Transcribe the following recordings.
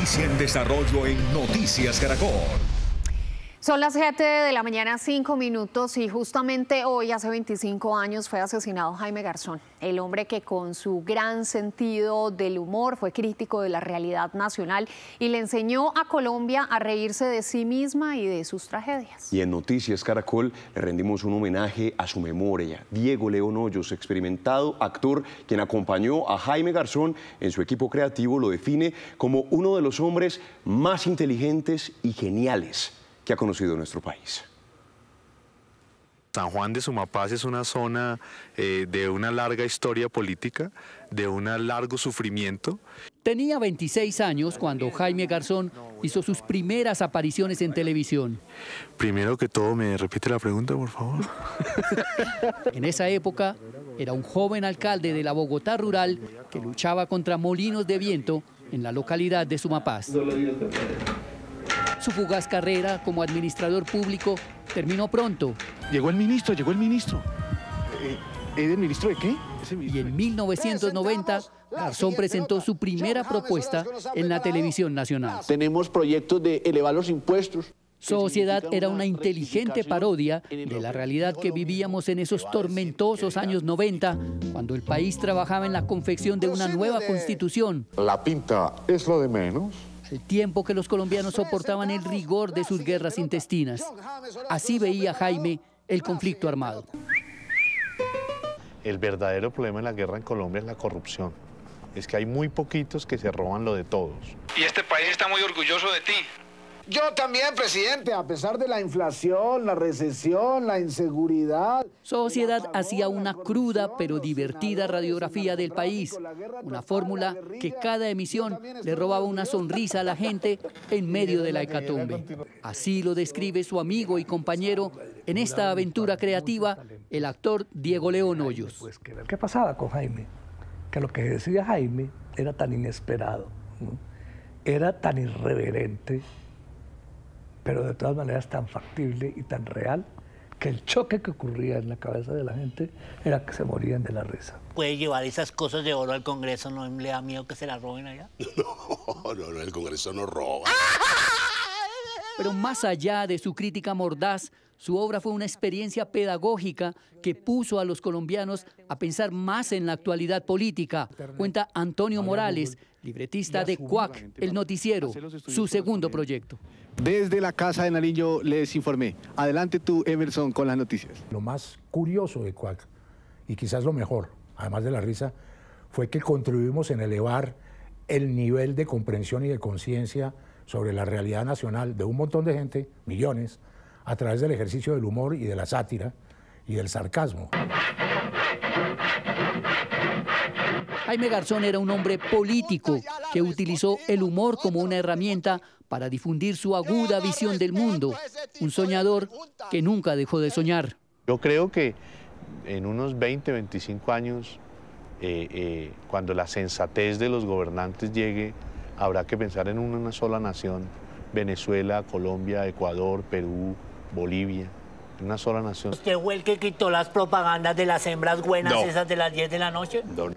noticia en desarrollo en Noticias Caracol. Son las 7 de la mañana, 5 minutos, y justamente hoy, hace 25 años, fue asesinado Jaime Garzón, el hombre que con su gran sentido del humor fue crítico de la realidad nacional y le enseñó a Colombia a reírse de sí misma y de sus tragedias. Y en Noticias Caracol le rendimos un homenaje a su memoria. Diego León Hoyos, experimentado actor, quien acompañó a Jaime Garzón en su equipo creativo, lo define como uno de los hombres más inteligentes y geniales que ha conocido nuestro país. San Juan de Sumapaz es una zona de una larga historia política, de un largo sufrimiento. Tenía 26 años cuando Jaime Garzón hizo sus primeras apariciones en televisión. Primero que todo, ¿me repite la pregunta, por favor? En esa época, era un joven alcalde de la Bogotá rural que luchaba contra molinos de viento en la localidad de Sumapaz. Su fugaz carrera como administrador público terminó pronto. Llegó el ministro. ¿El ministro de qué? Y en 1990, Garzón presentó su primera propuesta en la televisión nacional. Tenemos proyectos de elevar los impuestos. Sociedad era una inteligente parodia de la realidad que vivíamos en esos tormentosos años 90, cuando el país trabajaba en la confección de una nueva constitución. La pinta es lo de menos. El tiempo que los colombianos soportaban el rigor de sus guerras intestinas. Así veía Jaime el conflicto armado. El verdadero problema de la guerra en Colombia es la corrupción. Es que hay muy poquitos que se roban lo de todos. Y este país está muy orgulloso de ti. Yo también, presidente, a pesar de la inflación, la recesión, la inseguridad. Sociedad hacía una cruda pero divertida radiografía del país, una fórmula que cada emisión le robaba una sonrisa a la gente en medio de la hecatombe. Así lo describe su amigo y compañero en esta aventura creativa, el actor Diego León Hoyos. ¿Qué pasaba con Jaime? Que lo que decía Jaime era tan inesperado, ¿no? Era tan irreverente, pero de todas maneras tan factible y tan real, que el choque que ocurría en la cabeza de la gente era que se morían de la risa. ¿Puede llevar esas cosas de oro al Congreso? ¿No le da miedo que se las roben allá? No, el Congreso no roba. Pero más allá de su crítica mordaz, su obra fue una experiencia pedagógica que puso a los colombianos a pensar más en la actualidad política, cuenta Antonio Morales, libretista de Cuac, el noticiero, su segundo proyecto. Desde la Casa de Nariño les informé. Adelante tú, Emerson, con las noticias. Lo más curioso de Cuac, y quizás lo mejor, además de la risa, fue que contribuimos en elevar el nivel de comprensión y de conciencia sobre la realidad nacional de un montón de gente, millones, a través del ejercicio del humor y de la sátira y del sarcasmo. Jaime Garzón era un hombre político que utilizó el humor como una herramienta para difundir su aguda visión del mundo, un soñador que nunca dejó de soñar. Yo creo que en unos 20, 25 años, cuando la sensatez de los gobernantes llegue, habrá que pensar en una sola nación, Venezuela, Colombia, Ecuador, Perú, Bolivia, una sola nación. ¿Usted fue el que quitó las propagandas de las hembras buenas, esas de las 10 de la noche? No.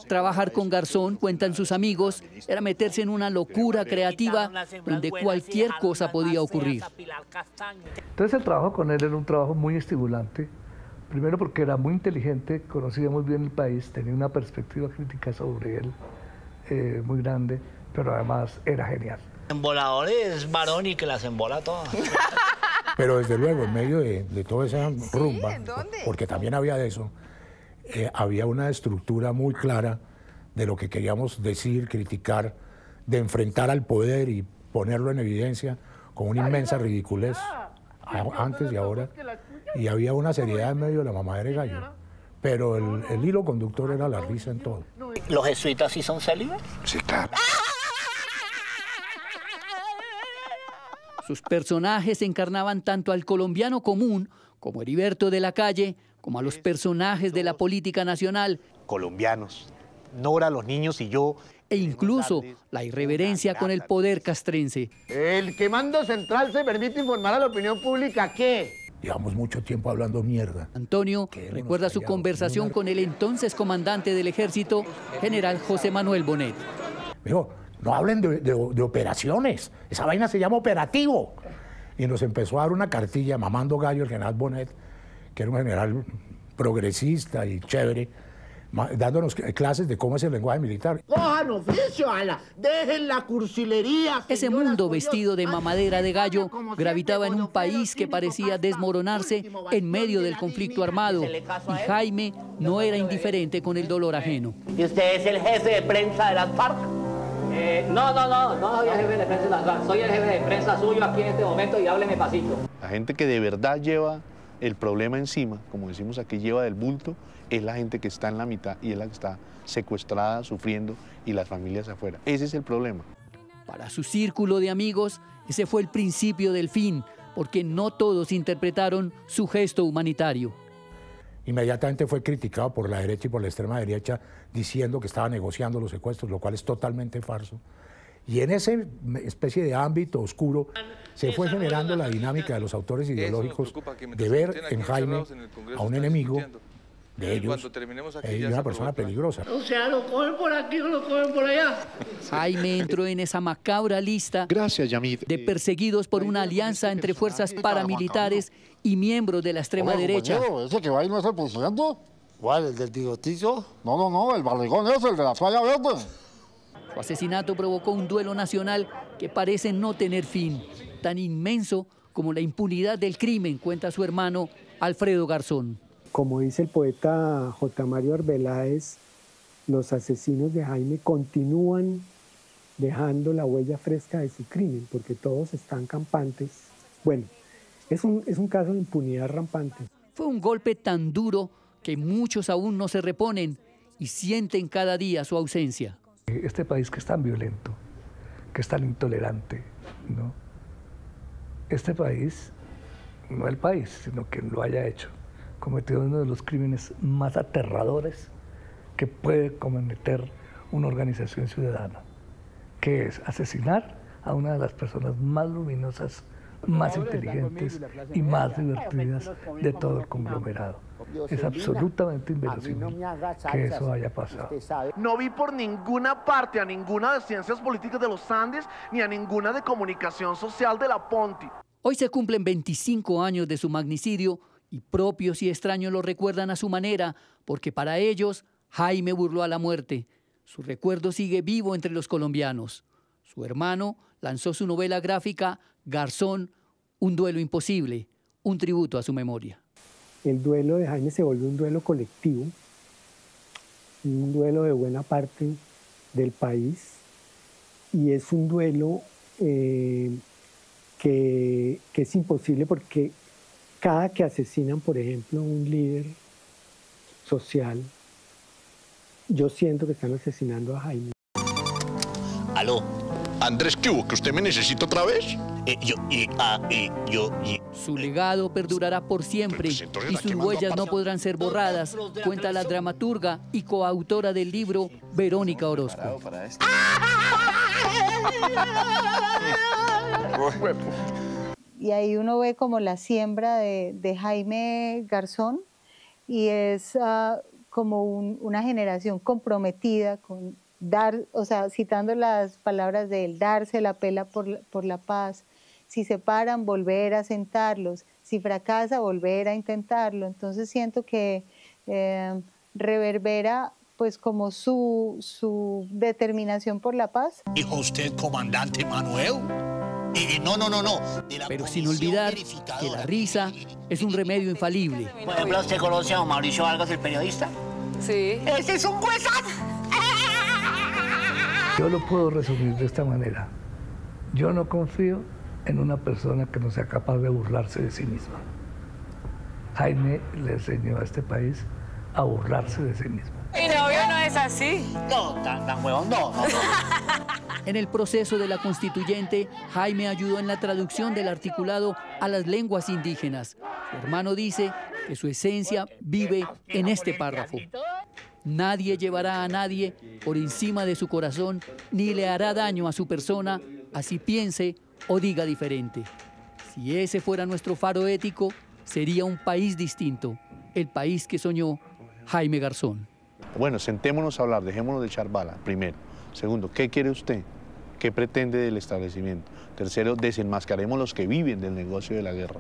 Trabajar con Garzón, cuentan sus amigos, era meterse en una locura creativa donde cualquier cosa podía ocurrir. Entonces el trabajo con él era un trabajo muy estimulante, primero porque era muy inteligente, conocía muy bien el país, tenía una perspectiva crítica sobre él muy grande, pero además era genial. Embolador es varón y que las embola todas. Pero desde luego, en medio de toda esa rumba, porque también había de eso, había una estructura muy clara de lo que queríamos decir, criticar, de enfrentar al poder y ponerlo en evidencia con una inmensa ridiculez, antes y ahora, y había una seriedad en medio de la mamadera de gallo, pero el hilo conductor era la risa en todo. ¿Los jesuitas sí son célibes? Sí, claro. Sus personajes encarnaban tanto al colombiano común, como Heriberto de la Calle, como a los personajes de la política nacional. Colombianos, Nora, los niños y yo. E incluso la irreverencia con el poder castrense. El mando central se permite informar a la opinión pública que... Llevamos mucho tiempo hablando mierda. Antonio recuerda su conversación con el entonces comandante del ejército, general José Manuel Bonet. Me dijo, no hablen de operaciones, esa vaina se llama operativo. Y nos empezó a dar una cartilla, mamando gallo, el general Bonet, que era un general progresista y chévere, dándonos clases de cómo es el lenguaje militar. Cojan oficio, ala, dejen la cursilería. Ese mundo vestido de mamadera de gallo gravitaba en un país que parecía desmoronarse en medio del conflicto armado. Y Jaime no era indiferente con el dolor ajeno. ¿Y usted es el jefe de prensa de las FARC? No soy el jefe de prensa de las FARC, soy el jefe de prensa suyo aquí en este momento y hábleme pasito. La gente que de verdad lleva el problema encima, como decimos aquí, lleva del bulto, es la gente que está en la mitad y es la que está secuestrada, sufriendo, y las familias afuera. Ese es el problema. Para su círculo de amigos, ese fue el principio del fin, porque no todos interpretaron su gesto humanitario. Inmediatamente fue criticado por la derecha y por la extrema derecha, diciendo que estaba negociando los secuestros, lo cual es totalmente falso. Y en ese especie de ámbito oscuro se fue generando la dinámica de los autores ideológicos de ver en Jaime a un enemigo de ellos y una persona peligrosa. O sea, lo cogen por aquí o lo cogen por allá. Jaime entró en esa macabra lista de perseguidos por una alianza entre fuerzas paramilitares y miembros de la extrema derecha. ¿Ese que va ahí no es el presidente? ¿Cuál? ¿El del bigotillo? No, el barrigón es el de la toalla verde. Su asesinato provocó un duelo nacional que parece no tener fin, tan inmenso como la impunidad del crimen, cuenta su hermano Alfredo Garzón. Como dice el poeta J. Mario Arbeláez, los asesinos de Jaime continúan dejando la huella fresca de su crimen, porque todos están campantes. Bueno, es un caso de impunidad rampante. Fue un golpe tan duro que muchos aún no se reponen y sienten cada día su ausencia. Este país que es tan violento, que es tan intolerante, ¿no? Este país, no el país, sino quien lo haya hecho, cometió uno de los crímenes más aterradores que puede cometer una organización ciudadana, que es asesinar a una de las personas más luminosas, más inteligentes y más divertidas de todo el conglomerado. Es absolutamente inverosímil que eso haya pasado. No vi por ninguna parte a ninguna de Ciencias Políticas de los Andes ni a ninguna de Comunicación Social de la Ponti. Hoy se cumplen 25 años de su magnicidio y propios y extraños lo recuerdan a su manera, porque para ellos Jaime burló a la muerte. Su recuerdo sigue vivo entre los colombianos. Su hermano lanzó su novela gráfica Garzón, un duelo imposible, un tributo a su memoria. El duelo de Jaime se volvió un duelo colectivo, un duelo de buena parte del país, y es un duelo que es imposible porque cada que asesinan, por ejemplo, un líder social, yo siento que están asesinando a Jaime. Aló. Andrés, ¿qué hubo? ¿Que usted me necesita otra vez? Su legado perdurará por siempre y sus huellas no podrán ser borradas, cuenta la dramaturga y coautora del libro, Verónica Orozco. Y ahí uno ve como la siembra de Jaime Garzón y es como una generación comprometida con dar, o sea, citando las palabras de él, darse la pela por la paz. Si se paran, volver a sentarlos. Si fracasa, volver a intentarlo. Entonces siento que reverbera pues como su determinación por la paz. ¿Dijo usted, comandante Manuel? No. Pero sin olvidar que la risa es un remedio infalible. Por ejemplo, ¿usted conoce a Mauricio Vargas, el periodista? Sí. ¡Ese es un huesazo! Yo lo puedo resumir de esta manera. Yo no confío en una persona que no sea capaz de burlarse de sí misma. Jaime le enseñó a este país a burlarse de sí mismo. Mi novio no es así. No, tan huevón, no. En el proceso de la constituyente, Jaime ayudó en la traducción del articulado a las lenguas indígenas. Su hermano dice que su esencia vive en este párrafo. Nadie llevará a nadie por encima de su corazón, ni le hará daño a su persona, así piense o diga diferente. Si ese fuera nuestro faro ético, sería un país distinto, el país que soñó Jaime Garzón. Bueno, sentémonos a hablar, dejémonos de echar bala, primero. Segundo, ¿qué quiere usted? ¿qué pretende del establecimiento? Tercero, desenmascaremos los que viven del negocio de la guerra.